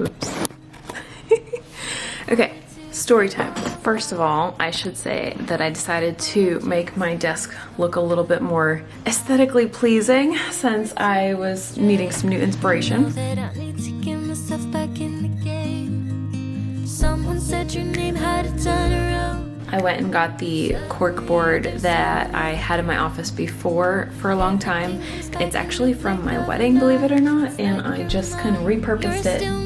Whoops. Okay, story time. First of all, I should say that I decided to make my desk look a little bit more aesthetically pleasing since I was needing some new inspiration. I went and got the cork board that I had in my office before for a long time. It's actually from my wedding, believe it or not, and I just kind of repurposed it.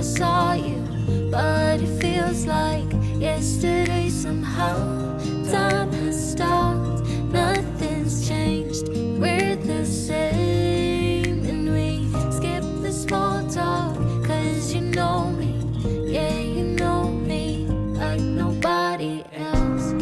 Saw you, but it feels like yesterday somehow. Time has stopped, nothing's changed, we're the same. And we skip the small talk, cause you know me, yeah, you know me like nobody else.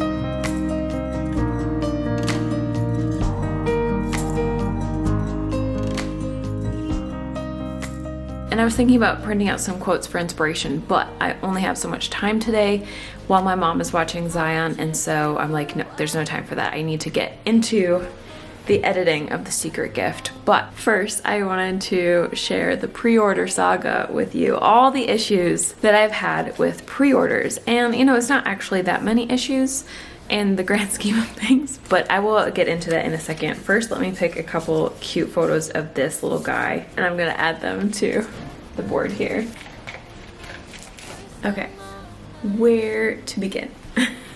And I was thinking about printing out some quotes for inspiration, but I only have so much time today while my mom is watching Zion, and so I'm like, no, there's no time for that. I need to get into the editing of The Secret Gift. But first, I wanted to share the pre-order saga with you, all the issues that I've had with pre-orders. And you know, it's not actually that many issues in the grand scheme of things, but I will get into that in a second. First, let me pick a couple cute photos of this little guy, and I'm gonna add them to the board here. Okay, where to begin?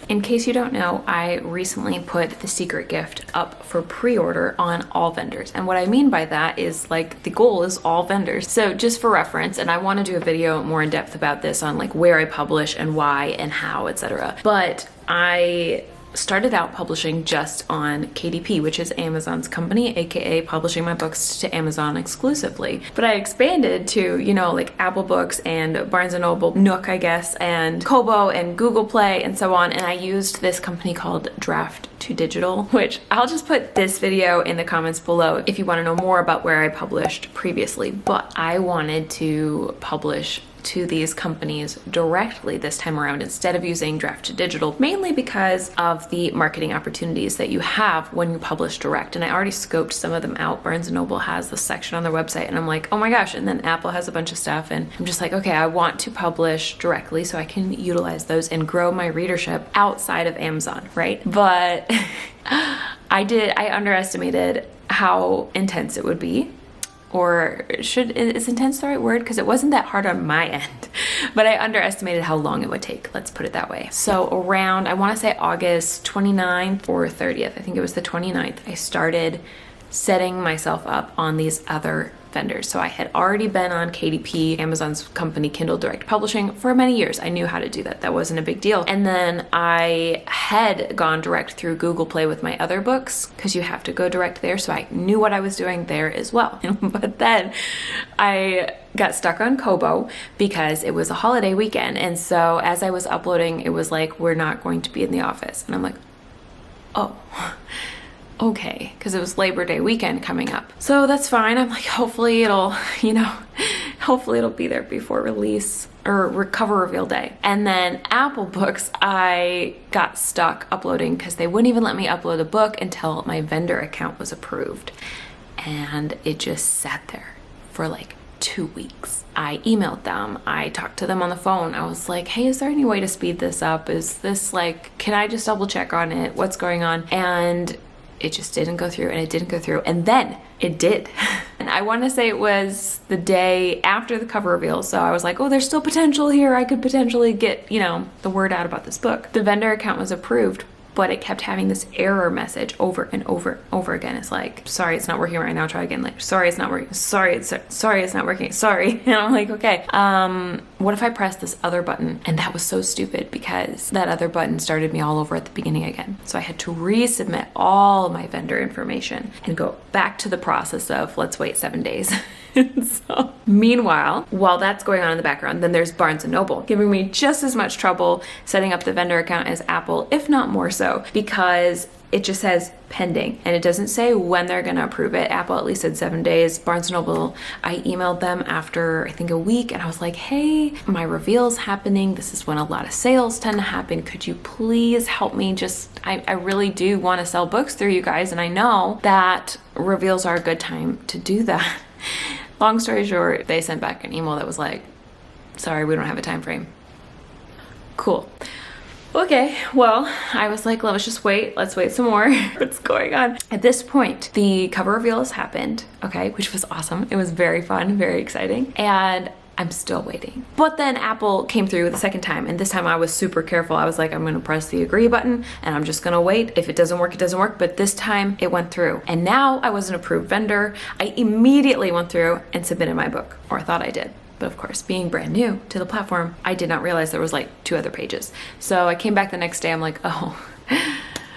In case you don't know, I recently put The Secret Gift up for pre-order on all vendors. And what I mean by that is, like, the goal is all vendors. So just for reference, and I want to do a video more in depth about this on like where I publish and why and how, etc. But I started out publishing just on KDP, which is Amazon's company, aka publishing my books to Amazon exclusively. But I expanded to, you know, like Apple Books and Barnes & Noble, Nook, I guess, and Kobo and Google Play and so on. And I used this company called Draft to Digital, which I'll just put this video in the comments below if you want to know more about where I published previously. But I wanted to publish to these companies directly this time around instead of using Draft to Digital, mainly because of the marketing opportunities that you have when you publish direct. And I already scoped some of them out. Barnes & Noble has this section on their website, and I'm like, oh my gosh. And then Apple has a bunch of stuff, and I'm just like, okay, I want to publish directly so I can utilize those and grow my readership outside of Amazon, right? But I underestimated how intense it would be. Or is intense the right word? Because it wasn't that hard on my end, but I underestimated how long it would take. Let's put it that way. So around, I want to say August 29th or 30th, I think it was the 29th, I started setting myself up on these other vendors. So I had already been on KDP, Amazon's company, Kindle Direct Publishing, for many years. I knew how to do that. That wasn't a big deal. And then I had gone direct through Google Play with my other books, because you have to go direct there. So I knew what I was doing there as well. But then I got stuck on Kobo because it was a holiday weekend. And so as I was uploading, it was like, we're not going to be in the office. And I'm like, oh, okay, because it was Labor Day weekend coming up. So that's fine. I'm like, hopefully it'll, you know, hopefully it'll be there before release or cover reveal day. And then Apple Books, I got stuck uploading because they wouldn't even let me upload a book until my vendor account was approved. And it just sat there for like 2 weeks. I emailed them, I talked to them on the phone. I was like, hey, is there any way to speed this up? Is this like, can I just double check on it? What's going on? And it just didn't go through, and it didn't go through, and then it did. And I want to say it was the day after the cover reveal, so I was like, oh, there's still potential here. I could potentially get, you know, the word out about this book. The vendor account was approved, but it kept having this error message over and over and over again. It's like, sorry, it's not working right now. Try again. Like, sorry, it's not working. Sorry, it's not working. Sorry. And I'm like, okay, what if I press this other button? And that was so stupid because that other button started me all over at the beginning again. So I had to resubmit all my vendor information and go back to the process of let's wait 7 days. So meanwhile, while that's going on in the background, then there's Barnes & Noble giving me just as much trouble setting up the vendor account as Apple, if not more so, because it just says pending, and it doesn't say when they're gonna approve it. Apple at least said 7 days. Barnes & Noble, I emailed them after I think a week, and I was like, hey, my reveal's happening. This is when a lot of sales tend to happen. Could you please help me? Just, I really do want to sell books through you guys, and I know that reveals are a good time to do that. Long story short, they sent back an email that was like, sorry, we don't have a time frame. Cool. Okay, well, I was like, let's just wait. Let's wait some more. What's going on? At this point, the cover reveal has happened, okay, which was awesome. It was very fun, very exciting. And I'm still waiting. But then Apple came through the second time, and this time I was super careful. I was like, I'm gonna press the agree button and I'm just gonna wait. If it doesn't work, it doesn't work. But this time it went through. And now I was an approved vendor. I immediately went through and submitted my book, or I thought I did. But of course, being brand new to the platform, I did not realize there was like 2 other pages. So I came back the next day, I'm like, oh,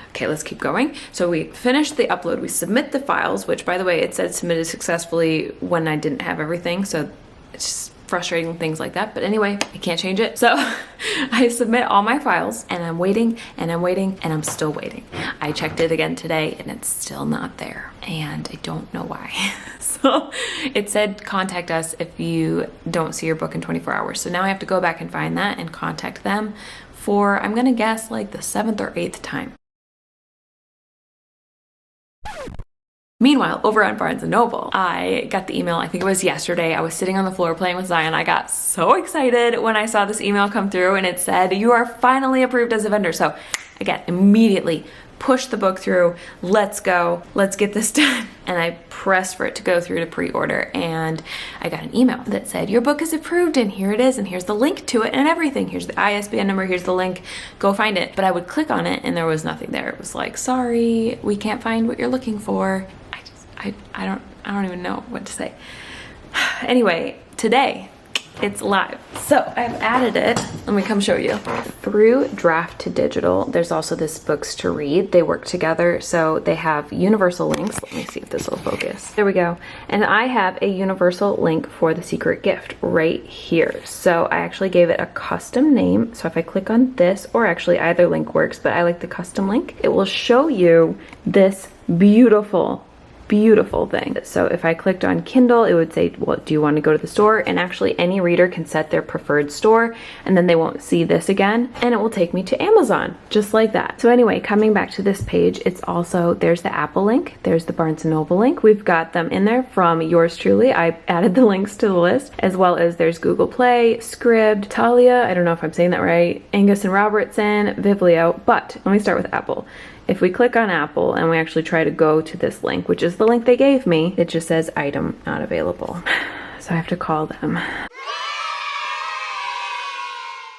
okay, let's keep going. So we finished the upload, we submit the files, which by the way, it said submitted successfully when I didn't have everything. So it's just frustrating things like that. But anyway, I can't change it. So I submit all my files, and I'm waiting and I'm waiting and I'm still waiting. I checked it again today and it's still not there. And I don't know why. So it said contact us if you don't see your book in 24 hours. So now I have to go back and find that and contact them for, I'm gonna guess, like the 7th or 8th time. Meanwhile, over on Barnes & Noble, I got the email, I think it was yesterday. I was sitting on the floor playing with Zion. I got so excited when I saw this email come through, and it said, you are finally approved as a vendor. So again, immediately push the book through. Let's go. Let's get this done. And I pressed for it to go through to pre-order, and I got an email that said, your book is approved, and here it is, and here's the link to it and everything. Here's the ISBN number, here's the link, go find it. But I would click on it and there was nothing there. It was like, sorry, we can't find what you're looking for. I don't even know what to say. Anyway, today it's live. So I've added it. Let me come show you. Through Draft to Digital, there's also this Books to Read. They work together, so they have universal links. Let me see if this will focus. There we go. And I have a universal link for The Secret Gift right here. So I actually gave it a custom name. So if I click on this, or actually either link works, but I like the custom link, it will show you this beautiful thing. So if I clicked on Kindle, it would say, well, do you want to go to the store? And actually any reader can set their preferred store, and then they won't see this again, and it will take me to Amazon, just like that. So anyway, coming back to this page, it's also, there's the Apple link, there's the Barnes & Noble link. We've got them in there from yours truly. I added the links to the list, as well as there's Google Play, Scribd, Talia, I don't know if I'm saying that right, Angus and Robertson, Viblio, but let me start with Apple. If we click on Apple and we actually try to go to this link, which is the link they gave me, it just says item not available. So I have to call them.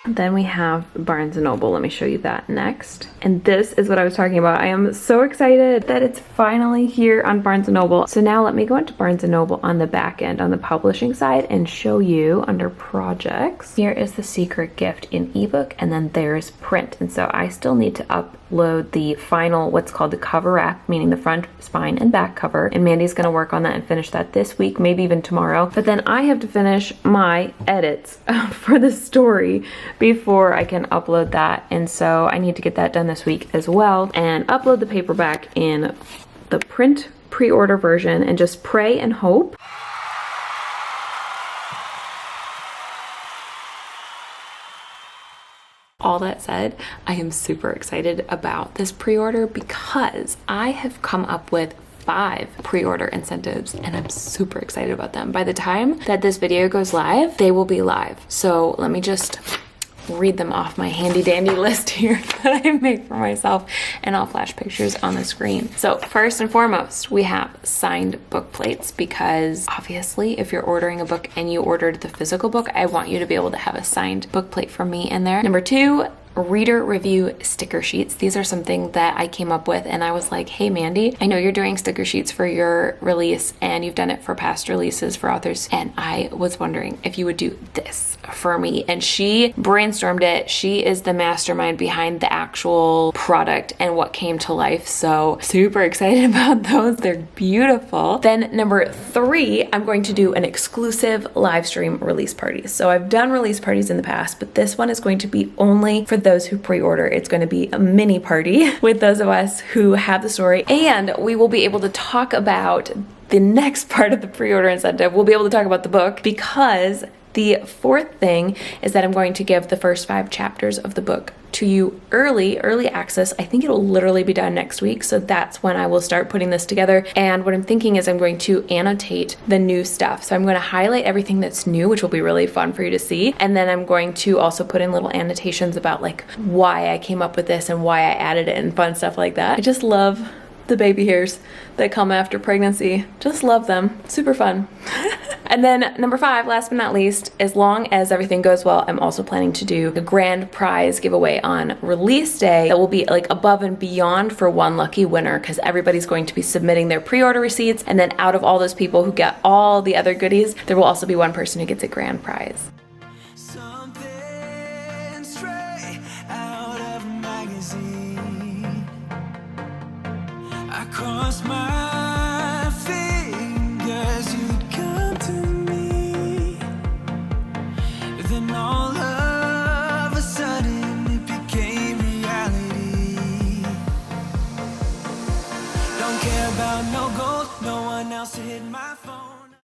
Then we have Barnes & Noble. Let me show you that next. And this is what I was talking about. I am so excited that it's finally here on Barnes & Noble. So now let me go into Barnes & Noble on the back end, on the publishing side, and show you under projects. Here is The Secret Gift in ebook, and then there's print. And so I still need to upload the final, what's called the cover wrap, meaning the front, spine, and back cover. And Mandy's gonna work on that and finish that this week, maybe even tomorrow. But then I have to finish my edits for the story before I can upload that. And so I need to get that done this week as well, and upload the paperback in the print pre-order version, and just pray and hope. All that said, I am super excited about this pre-order because I have come up with 5 pre-order incentives, and I'm super excited about them. By the time that this video goes live, they will be live. So let me just read them off my handy dandy list here that I made for myself, and I'll flash pictures on the screen. So first and foremost, we have signed book plates, because obviously if you're ordering a book and you ordered the physical book, I want you to be able to have a signed book plate from me in there. Number 2, reader review sticker sheets. These are something that I came up with, and I was like, hey Mandy, I know you're doing sticker sheets for your release and you've done it for past releases for authors, and I was wondering if you would do this for me. And she brainstormed it. She is the mastermind behind the actual product and what came to life. So super excited about those. They're beautiful. Then number 3, I'm going to do an exclusive live stream release party. So I've done release parties in the past, but this one is going to be only for with those who pre-order. It's going to be a mini party with those of us who have the story, and we will be able to talk about the next part of the pre-order incentive. We'll be able to talk about the book, because the fourth thing is that I'm going to give the first 5 chapters of the book to you early access. I think it'll literally be done next week, so that's when I will start putting this together. And what I'm thinking is I'm going to annotate the new stuff. So I'm going to highlight everything that's new, which will be really fun for you to see. And then I'm going to also put in little annotations about like why I came up with this and why I added it and fun stuff like that. I just love the baby hairs that come after pregnancy. Just love them. Super fun. And then number 5, last but not least, as long as everything goes well, I'm also planning to do a grand prize giveaway on release day that will be like above and beyond for one lucky winner, because everybody's going to be submitting their pre-order receipts, and then out of all those people who get all the other goodies, there will also be one person who gets a grand prize. Something straight out of a magazine. I crossed my fingers you'd come to me. Then all of a sudden it became reality. Don't care about no gold, no one else to hit my phone.